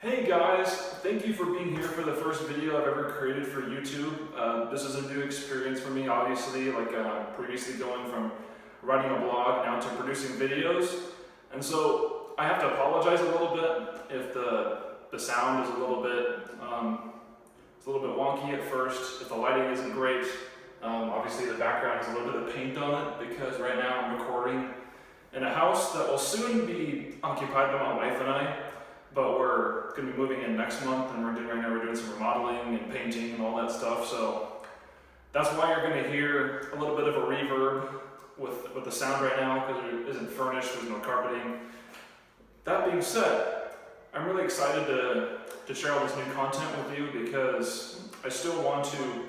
Hey guys, thank you for being here for the first video I've ever created for YouTube. This is a new experience for me, obviously, previously going from writing a blog now to producing videos. And so I have to apologize a little bit if the sound is a little bit wonky at first, if the lighting isn't great. Obviously the background has a little bit of paint on it because right now I'm recording in a house that will soon be occupied by my wife and I. But we're going to be moving in next month, and we're doing some remodeling and painting and all that stuff. So that's why you're going to hear a little bit of a reverb with the sound right now, because it isn't furnished, there's no carpeting. That being said, I'm really excited to share all this new content with you because I still want to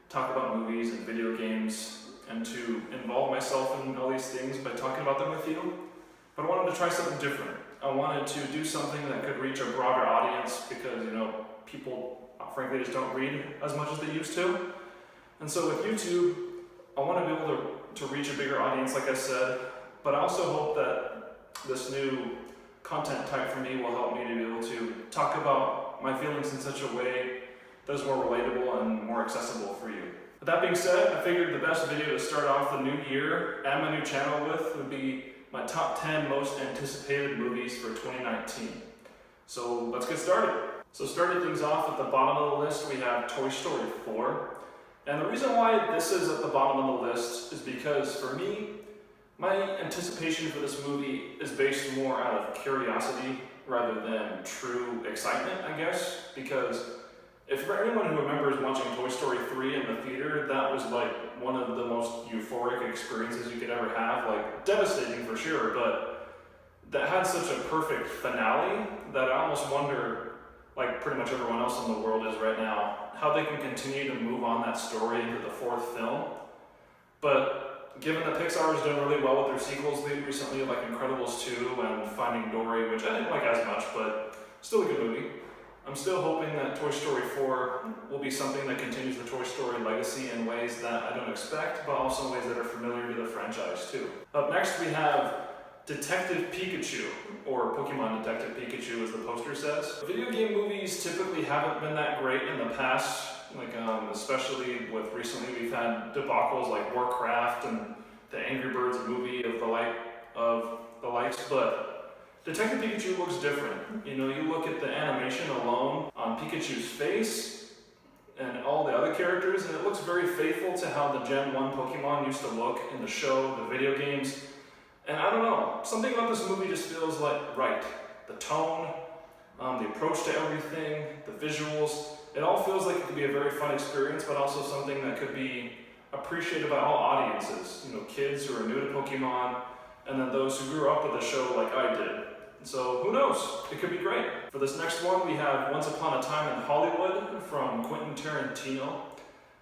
talk about movies and video games and to involve myself in all these things by talking about them with you. But I wanted to try something different. I wanted to do something that could reach a broader audience because, people frankly just don't read as much as they used to. And so with YouTube, I want to be able to reach a bigger audience, like I said, but I also hope that this new content type for me will help me to be able to talk about my feelings in such a way that is more relatable and more accessible for you. With that being said, I figured the best video to start off the new year and my new channel with would be my top 10 most anticipated movies for 2019. So let's get started. So starting things off at the bottom of the list, we have Toy Story 4. And the reason why this is at the bottom of the list is because for me, my anticipation for this movie is based more out of curiosity rather than true excitement, I guess. Because if for anyone who remembers watching Toy Story 3 in the theater, that was like one of the most euphoric experiences you could ever have, like devastating for sure, but that had such a perfect finale that I almost wonder, like pretty much everyone else in the world is right now, how they can continue to move on that story into the fourth film. But given that Pixar has done really well with their sequels recently, like Incredibles 2 and Finding Dory, which I didn't like as much, but still a good movie, I'm still hoping that Toy Story 4 will be something that continues the Toy Story legacy in ways that I don't expect, but also in ways that are familiar to the franchise too. Up next we have Detective Pikachu, or Pokemon Detective Pikachu as the poster says. Video game movies typically haven't been that great in the past, especially with recently we've had debacles like Warcraft and the Angry Birds movie of the likes, but Detective Pikachu looks different. You look at the animation alone on Pikachu's face and all the other characters, and it looks very faithful to how the Gen 1 Pokemon used to look in the show, the video games. And I don't know, something about this movie just feels like right. The tone, the approach to everything, the visuals, it all feels like it could be a very fun experience, but also something that could be appreciated by all audiences. Kids who are new to Pokemon, and then those who grew up with the show like I did. So who knows? It could be great. For this next one, we have Once Upon a Time in Hollywood from Quentin Tarantino.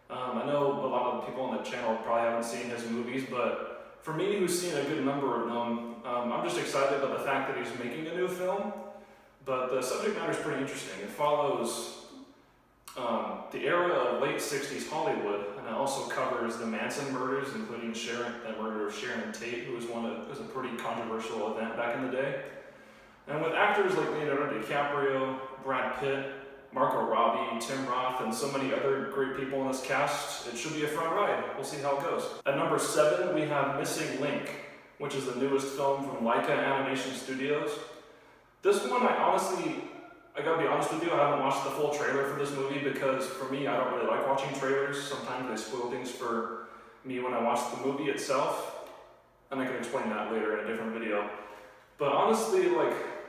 I know a lot of people on the channel probably haven't seen his movies, but for me, who's seen a good number of them, I'm just excited about the fact that he's making a new film. But the subject matter is pretty interesting. It follows the era of late 60s Hollywood, and it also covers the Manson murders, including the murder of Sharon Tate, who was a pretty controversial event back in the day. And with actors like Leonardo DiCaprio, Brad Pitt, Margot Robbie, Tim Roth, and so many other great people in this cast, it should be a fun ride. We'll see how it goes. At number 7, we have Missing Link, which is the newest film from Laika Animation Studios. This one, I gotta be honest with you, I haven't watched the full trailer for this movie because for me, I don't really like watching trailers. Sometimes they spoil things for me when I watch the movie itself, and I can explain that later in a different video. But honestly,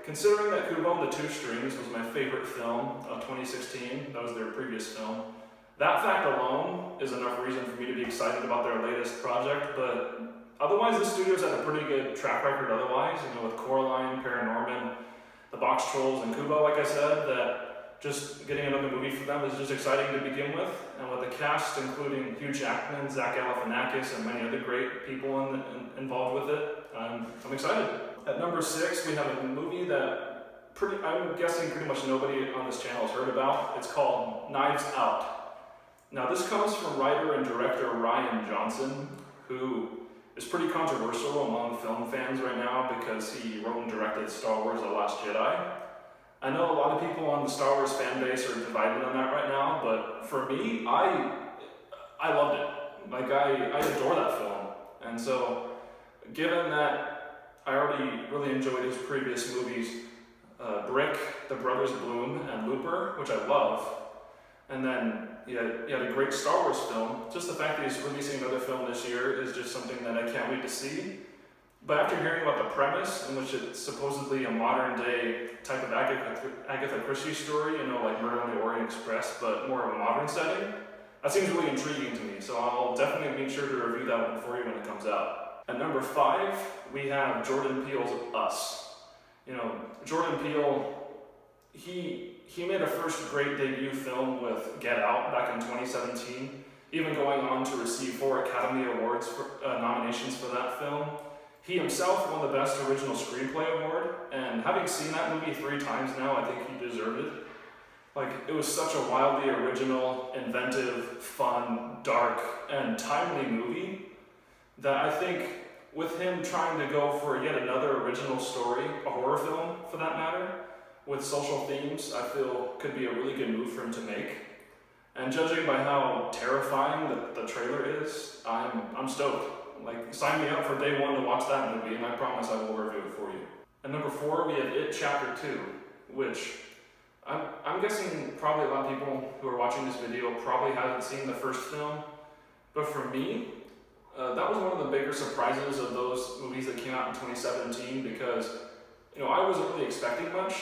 considering that Kubo and the Two Strings was my favorite film of 2016, that was their previous film, that fact alone is enough reason for me to be excited about their latest project. But otherwise, the studio's had a pretty good track record otherwise, with Coraline, Paranorman, the Box Trolls, and Kubo, like I said, that just getting another movie for them is just exciting to begin with. And with the cast, including Hugh Jackman, Zach Galifianakis, and many other great people involved with it, I'm excited. At number 6, we have a movie that I'm guessing pretty much nobody on this channel has heard about. It's called Knives Out. Now this comes from writer and director Rian Johnson, who is pretty controversial among film fans right now because he wrote and directed Star Wars The Last Jedi. I know a lot of people on the Star Wars fan base are divided on that right now, but for me, I loved it. Like, I adore that film. And so, given that I already really enjoyed his previous movies, Brick, The Brothers Bloom, and Looper, which I love, and then he had a great Star Wars film. Just the fact that he's releasing another film this year is just something that I can't wait to see. But after hearing about the premise, in which it's supposedly a modern day type of Agatha Christie story, like Murder on the Orient Express, but more of a modern setting, that seems really intriguing to me. So I'll definitely make sure to review that one for you when it comes out. At number 5, we have Jordan Peele's Us. Jordan Peele, he made a first great debut film with Get Out back in 2017, even going on to receive 4 Academy Awards nominations for that film. He himself won the Best Original Screenplay Award, and having seen that movie 3 times now, I think he deserved it. Like, it was such a wildly original, inventive, fun, dark, and timely movie that I think with him trying to go for yet another original story, a horror film for that matter, with social themes, I feel could be a really good move for him to make. And judging by how terrifying the trailer is, I'm stoked. Like, sign me up for day 1 to watch that movie, and I promise I will review it for you. At number 4, we have It Chapter 2, which I'm guessing probably a lot of people who are watching this video probably haven't seen the first film. But for me, that was one of the bigger surprises of those movies that came out in 2017 because, I wasn't really expecting much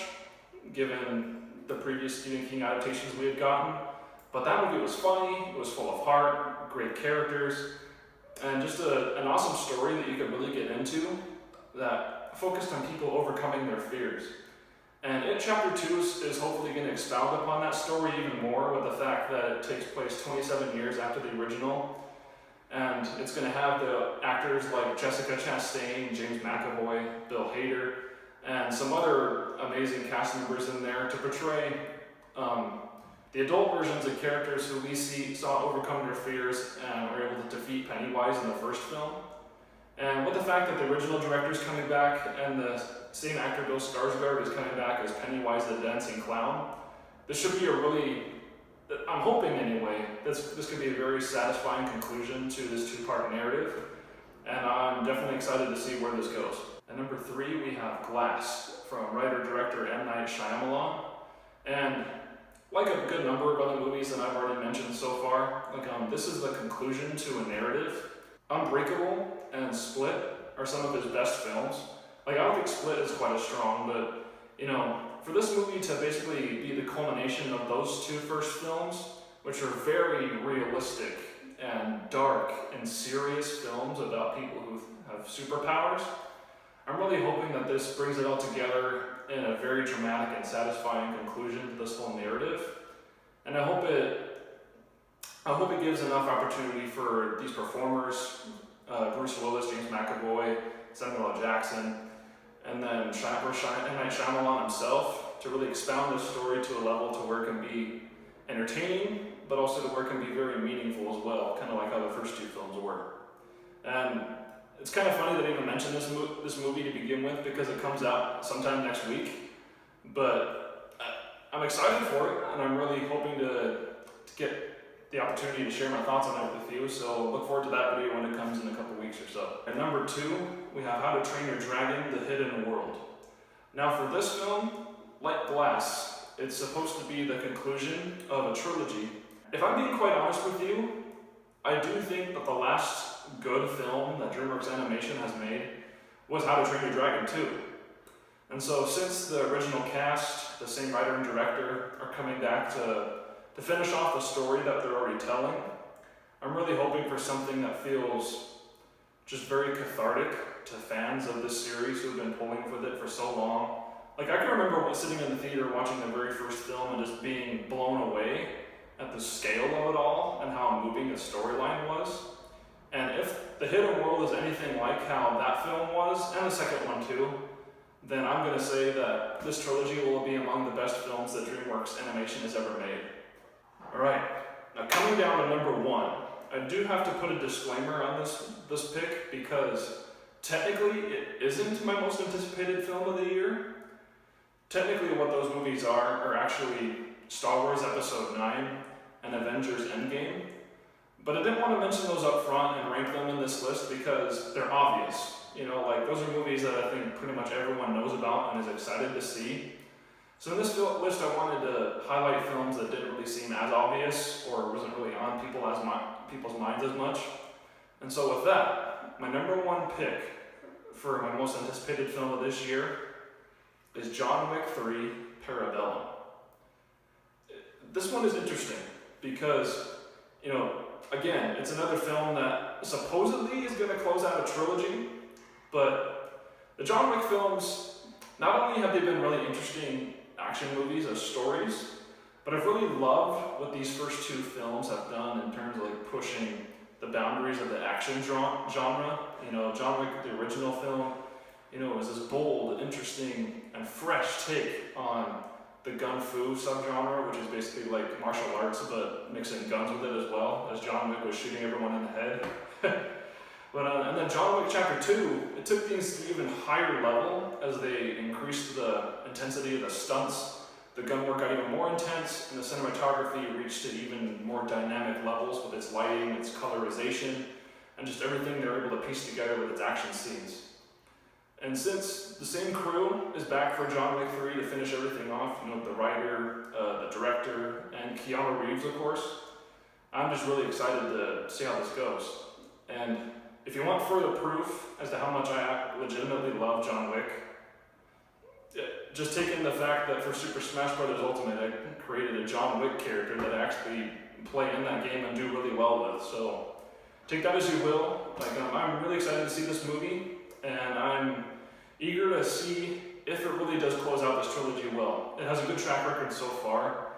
given the previous Stephen King adaptations we had gotten. But that movie was funny, it was full of heart, great characters, and just an awesome story that you could really get into that focused on people overcoming their fears. And It Chapter 2 is hopefully going to expound upon that story even more with the fact that it takes place 27 years after the original. And it's going to have the actors like Jessica Chastain, James McAvoy, Bill Hader, and some other amazing cast members in there to portray the adult versions of characters who we saw overcome their fears and were able to defeat Pennywise in the first film. And with the fact that the original director's coming back and the same actor Bill Skarsgård is coming back as Pennywise the Dancing Clown, this should be I'm hoping anyway, this could be a very satisfying conclusion to this 2-part narrative. And I'm definitely excited to see where this goes. At number 3, we have Glass from writer-director M. Night Shyamalan. And like a good number of other movies that I've already mentioned so far, this is the conclusion to a narrative. Unbreakable and Split are some of his best films. I don't think Split is quite as strong, but for this movie to basically be the culmination of those 2 first films, which are very realistic and dark and serious films about people who have superpowers, I'm really hoping that this brings it all together in a very dramatic and satisfying conclusion to this whole narrative. And I hope it gives enough opportunity for these performers, Bruce Willis, James McAvoy, Samuel L. Jackson, and then M. Night Shyamalan himself to really expound this story to a level to where it can be entertaining, but also to where it can be very meaningful as well, kind of like how the first 2 films were. And it's kind of funny that I even mentioned this movie to begin with because it comes out sometime next week, but I'm excited for it, and I'm really hoping to get the opportunity to share my thoughts on it with you, so look forward to that video when it comes in a couple weeks or so. At number 2, we have How to Train Your Dragon: The Hidden World. Now for this film, like Glass, it's supposed to be the conclusion of a trilogy. If I'm being quite honest with you, I do think that the last good film that DreamWorks Animation has made was How to Train Your Dragon 2. And so since the original cast, the same writer and director, are coming back to finish off the story that they're already telling, I'm really hoping for something that feels just very cathartic to fans of this series who've been pulling with it for so long. I can remember sitting in the theater watching the very first film and just being blown away at the scale of it all and how moving the storyline was. And if The Hidden World is anything like how that film was, and the second one too, then I'm going to say that this trilogy will be among the best films that DreamWorks Animation has ever made. Alright, now coming down to number 1, I do have to put a disclaimer on this pick because technically it isn't my most anticipated film of the year. Technically what those movies are actually Star Wars Episode 9 and Avengers Endgame. But I didn't want to mention those up front and rank them in this list because they're obvious. You know, like those are movies that I think pretty much everyone knows about and is excited to see. So in this list I wanted to highlight films that didn't really seem as obvious or wasn't really on people's minds as much. And so with that, my number one pick for my most anticipated film of this year is John Wick 3: Parabellum. This one is interesting because, you know, again, it's another film that supposedly is going to close out a trilogy, but the John Wick films, not only have they been really interesting action movies as stories, but I've really loved what these first two films have done in terms of like pushing the boundaries of the action genre. You know, John Wick, the original film, you know, was this bold, interesting, and fresh take on the gun fu subgenre, which is basically like martial arts, but mixing guns with it as well, as John Wick was shooting everyone in the head. And then John Wick Chapter 2, it took things to an even higher level as they increased the intensity of the stunts. The gun work got even more intense, and the cinematography reached to even more dynamic levels with its lighting, its colorization, and just everything they're able to piece together with its action scenes. And since the same crew is back for John Wick 3 to finish everything off, you know, the writer, the director, and Keanu Reeves, of course, I'm just really excited to see how this goes. And if you want further proof as to how much I legitimately love John Wick, just take in the fact that for Super Smash Bros. Ultimate, I created a John Wick character that I actually play in that game and do really well with. So take that as you will. Like, I'm really excited to see this movie, and I'm eager to see if it really does close out this trilogy well. It has a good track record so far,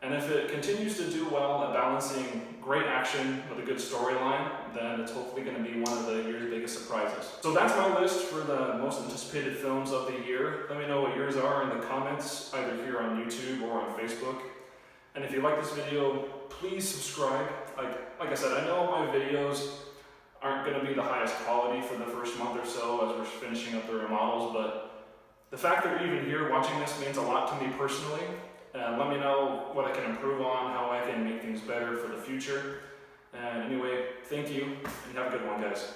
and if it continues to do well at balancing great action with a good storyline, then it's hopefully going to be one of the year's biggest surprises. So that's my list for the most anticipated films of the year. Let me know what yours are in the comments, either here on YouTube or on Facebook. And if you like this video, please subscribe. Like I said, I know my videos aren't going to be the highest quality for the first month or so as we're finishing up the remodels, but the fact that you're even here watching this means a lot to me personally. And let me know what I can improve on, how I can make things better for the future. And anyway, thank you, and have a good one, guys.